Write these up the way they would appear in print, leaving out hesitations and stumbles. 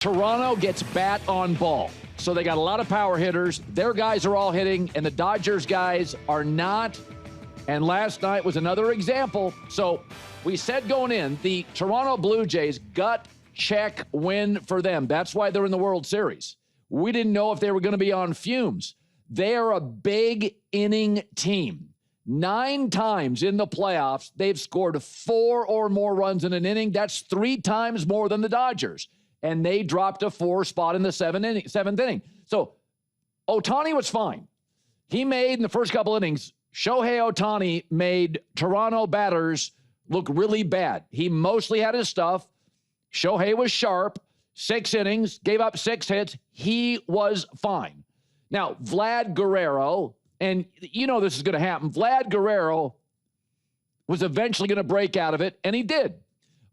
Toronto gets bat on ball. So they got a lot of power hitters. Their guys are all hitting, and the Dodgers guys are not. And last night was another example. So we said going in, the Toronto Blue Jays gut check win for them. That's why they're in the World Series. We didn't know if they were going to be on fumes. They are a big inning team. 9 times in the playoffs, they've scored 4 or more runs in an inning. That's 3 times more than the Dodgers. And they dropped a 4 spot in the 7th inning. So Ohtani was fine. He made, in the first couple innings, Shohei Ohtani made Toronto batters look really bad. He mostly had his stuff. Shohei was sharp. 6 innings, gave up 6 hits. He was fine. Now, Vlad Guerrero, and you know this is going to happen, Vlad Guerrero was eventually going to break out of it, and he did.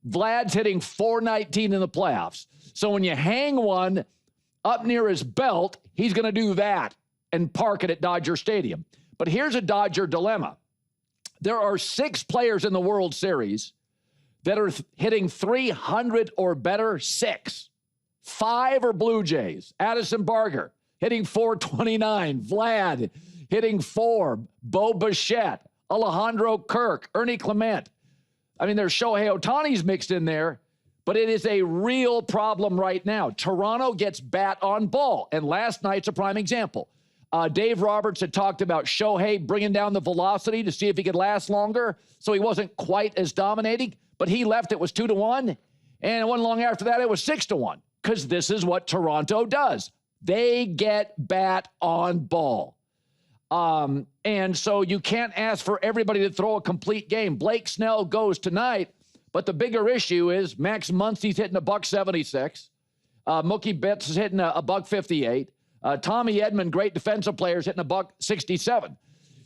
Vlad's hitting .419 in the playoffs. So when you hang one up near his belt, he's going to do that and park it at Dodger Stadium. But here's a Dodger dilemma. There are 6 players in the World Series that are hitting 300 or better. 6. 5 are Blue Jays. Addison Barger hitting .429. Vlad hitting 4. Bo Bichette, Alejandro Kirk, Ernie Clement. I mean, there's Shohei Ohtani's mixed in there, but it is a real problem right now. Toronto gets bat on ball, and last night's a prime example. Dave Roberts had talked about Shohei bringing down the velocity to see if he could last longer, so he wasn't quite as dominating, but he left. It was 2-1, and it wasn't long after that, it was 6-1, because this is what Toronto does. They get bat on ball. And so you can't ask for everybody to throw a complete game. Blake Snell goes tonight, but the bigger issue is Max Muncy's hitting $176. Mookie Betts is hitting $158. Tommy Edman, great defensive player, is hitting $167.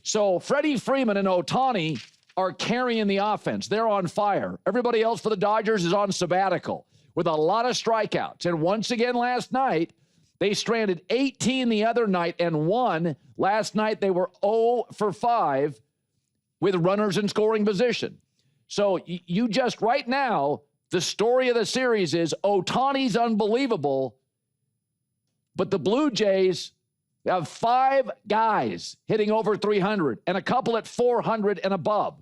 So Freddie Freeman and Ohtani are carrying the offense. They're on fire. Everybody else for the Dodgers is on sabbatical with a lot of strikeouts. And once again last night, they stranded 18 the other night and won. Last night, they were 0 for 5 with runners in scoring position. So you just, right now, the story of the series is Ohtani's unbelievable, but the Blue Jays have 5 guys hitting over 300 and a couple at 400 and above.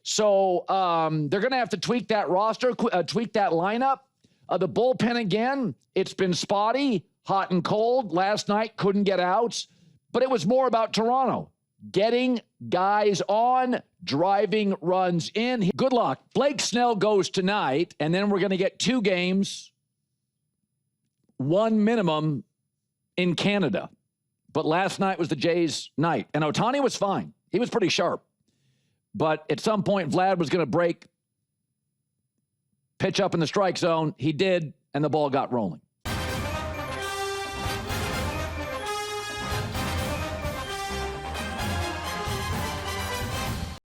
So they're going to have to tweak that roster, tweak that lineup. The bullpen, again, it's been spotty. Hot and cold. Last night, couldn't get outs. But it was more about Toronto getting guys on, driving runs in. Good luck. Blake Snell goes tonight, and then we're going to get 2 games, 1 minimum in Canada. But last night was the Jays' night. And Ohtani was fine. He was pretty sharp. But at some point, Vlad was going to pitch up in the strike zone. He did, and the ball got rolling.